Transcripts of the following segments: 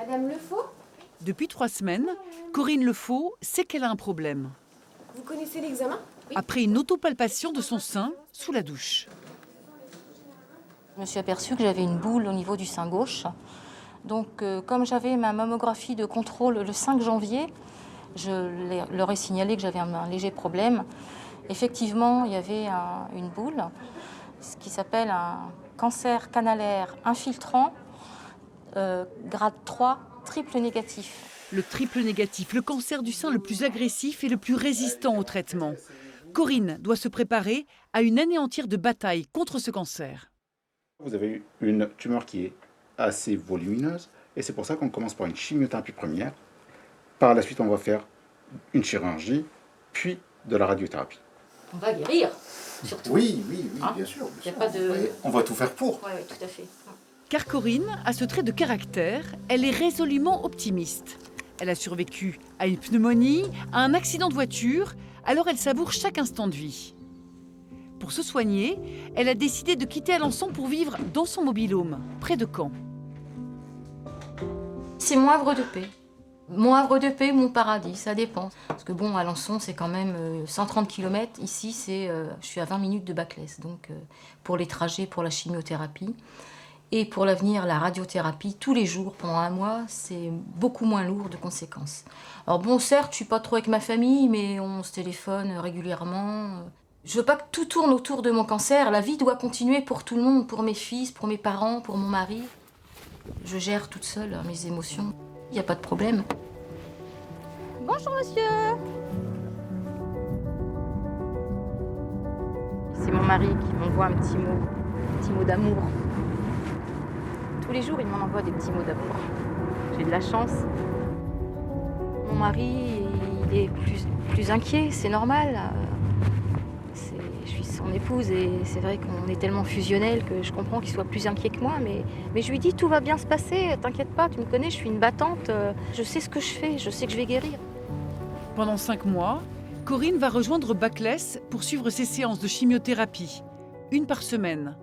Madame Lefaux ? Depuis 3 semaines, Corinne Lefaux sait qu'elle a un problème. Vous connaissez l'examen ? Oui. Après une autopalpation de son sein sous la douche. Je me suis aperçue que j'avais une boule au niveau du sein gauche. Donc, comme j'avais ma mammographie de contrôle le 5 janvier, je leur ai signalé que j'avais un léger problème. Effectivement, il y avait une boule, ce qui s'appelle un cancer canalaire infiltrant, grade 3, triple négatif. Le triple négatif, le cancer du sein le plus agressif et le plus résistant au traitement. Corinne doit se préparer à une année entière de bataille contre ce cancer. Vous avez une tumeur qui est assez volumineuse et c'est pour ça qu'on commence par une chimiothérapie première. Par la suite, on va faire une chirurgie, puis de la radiothérapie. On va guérir, surtout. Oui, Hein, bien sûr. y a pas de- On va tout faire pour. Oui, tout à fait. Car Corinne a ce trait de caractère, elle est résolument optimiste. Elle a survécu à une pneumonie, à un accident de voiture, alors elle savoure chaque instant de vie. Pour se soigner, elle a décidé de quitter Alençon pour vivre dans son mobil-home, près de Caen. C'est mon havre de paix. Mon havre de paix, mon paradis, ça dépend. Parce que bon, Alençon, c'est quand même 130 km. Ici, je suis à 20 minutes de Baclès. Donc, pour les trajets, pour la chimiothérapie. Et pour l'avenir, la radiothérapie, tous les jours, pendant un mois, c'est beaucoup moins lourd de conséquences. Alors bon, certes, je suis pas trop avec ma famille, mais on se téléphone régulièrement. Je veux pas que tout tourne autour de mon cancer. La vie doit continuer pour tout le monde, pour mes fils, pour mes parents, pour mon mari. Je gère toute seule mes émotions. Il n'y a pas de problème. Bonjour monsieur. C'est mon mari qui m'envoie un petit mot d'amour. Tous les jours, il m'en envoie des petits mots d'amour. J'ai de la chance. Mon mari, il est plus inquiet, c'est normal. Je suis son épouse et c'est vrai qu'on est tellement fusionnels que je comprends qu'il soit plus inquiet que moi. Mais je lui dis, tout va bien se passer, t'inquiète pas, tu me connais, je suis une battante. Je sais ce que je fais, je sais que je vais guérir. Pendant 5 mois, Corinne va rejoindre Baclès pour suivre ses séances de chimiothérapie, 1 par semaine.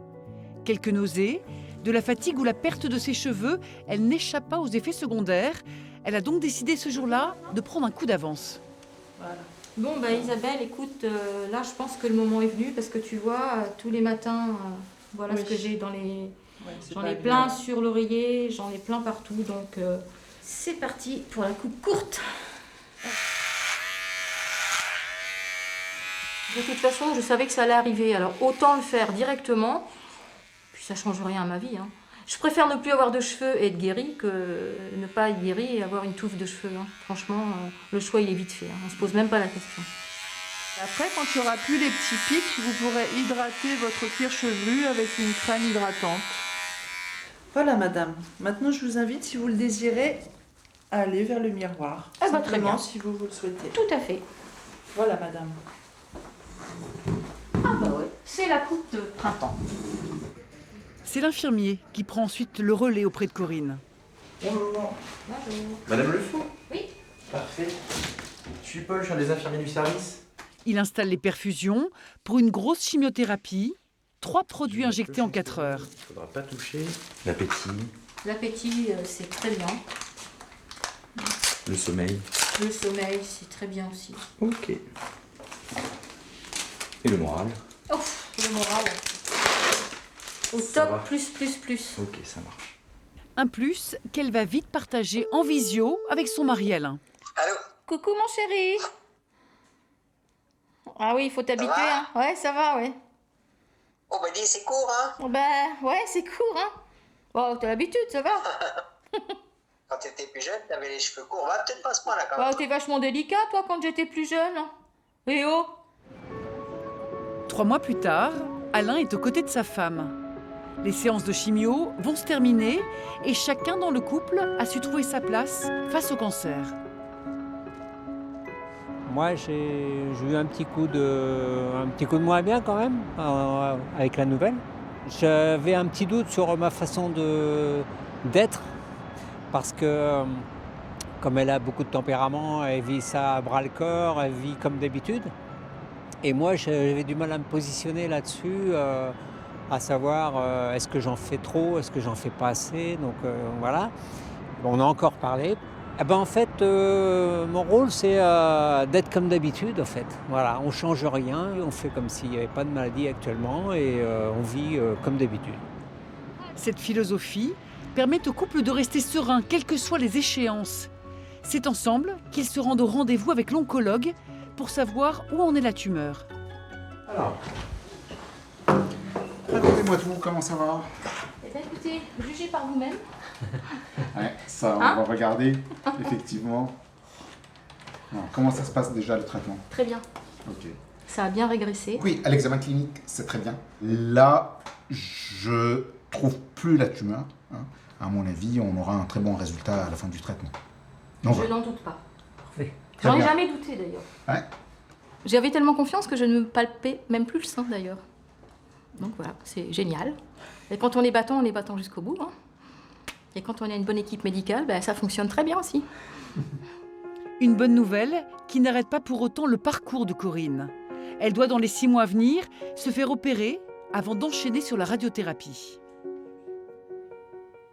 Quelques nausées, de la fatigue ou la perte de ses cheveux, elle n'échappe pas aux effets secondaires. Elle a donc décidé ce jour-là de prendre un coup d'avance. Voilà. Bon, Isabelle, écoute, là, je pense que le moment est venu parce que tu vois, tous les matins, voilà ce que j'ai dans les... j'en ai plein sur l'oreiller, j'en ai plein partout, donc c'est parti pour la coupe courte. De toute façon, je savais que ça allait arriver, alors autant le faire directement, puis ça change rien à ma vie. Hein. Je préfère ne plus avoir de cheveux et être guérie que ne pas être guérie et avoir une touffe de cheveux. Hein. Franchement, le choix, il est vite fait. Hein. On ne se pose même pas la question. Après, quand il n'y aura plus les petits pics, vous pourrez hydrater votre cuir chevelu avec une crème hydratante. Voilà, madame. Maintenant, je vous invite, si vous le désirez, à aller vers le miroir. Ah bah, très Simplement, bien. si vous le souhaitez. Tout à fait. Voilà, madame. Ah bah ouais, c'est la coupe de printemps. C'est l'infirmier qui prend ensuite le relais auprès de Corinne. Bonjour. Bonjour. Madame Lefaux? Oui. Parfait. Je suis Paul, je suis un des infirmiers du service. Il installe les perfusions pour une grosse chimiothérapie, 3 produits injectés en 4 heures. Il ne faudra pas toucher. L'appétit, L'appétit, c'est très bien. le sommeil. Le sommeil, c'est très bien aussi. Ok. Et le moral. Ouf, le moral. Au Ça va. top, plus. Ok, ça marche. Un plus qu'elle va vite partager en visio avec son mari Alain. Allô? Coucou mon chéri. Ah oui, il faut t'habituer, hein. Ouais, ça va, ouais. Oh bah dis, c'est court, hein? Ouais, c'est court, hein. Bon, t'as l'habitude, ça va. Quand t'étais plus jeune, t'avais les cheveux courts. Va peut-être pas à ce point-là quand Bah, même. t'es vachement délicat, toi, quand j'étais plus jeune. Hein. Eh oh. 3 mois plus tard, Alain est aux côtés de sa femme. Les séances de chimio vont se terminer et chacun dans le couple a su trouver sa place face au cancer. Moi, j'ai eu un petit coup de moins bien quand même avec la nouvelle. J'avais un petit doute sur ma façon d'être parce que comme elle a beaucoup de tempérament, elle vit ça à bras-le-corps, elle vit comme d'habitude. Et moi, j'avais du mal à me positionner là-dessus, à savoir est-ce que j'en fais trop, est-ce que j'en fais pas assez. Donc voilà. On a encore parlé. Eh ben, en fait, mon rôle, c'est d'être comme d'habitude, en fait. Voilà, on ne change rien, on fait comme s'il n'y avait pas de maladie actuellement et on vit comme d'habitude. Cette philosophie permet au couple de rester serein, quelles que soient les échéances. C'est ensemble qu'ils se rendent au rendez-vous avec l'oncologue pour savoir où en est la tumeur. Alors, racontez-moi tout, comment ça va? Eh bien écoutez, jugez par vous-même. Ouais, ça, on va regarder, effectivement. Alors, comment ça se passe déjà le traitement? Très bien. Ok. Ça a bien régressé. Oui, à l'examen clinique, c'est très bien. Là, je trouve plus la tumeur. Hein. À mon avis, on aura un très bon résultat à la fin du traitement. Donc, Je voilà. n'en doute pas. Parfait. J'en ai bien. jamais douté d'ailleurs. Ouais. J'avais tellement confiance que je ne me palpais même plus le sein d'ailleurs. Donc voilà, c'est génial. Et quand on est battant jusqu'au bout. Hein. Et quand on a une bonne équipe médicale, ben, ça fonctionne très bien aussi. Une bonne nouvelle qui n'arrête pas pour autant le parcours de Corinne. Elle doit dans les 6 mois à venir se faire opérer avant d'enchaîner sur la radiothérapie.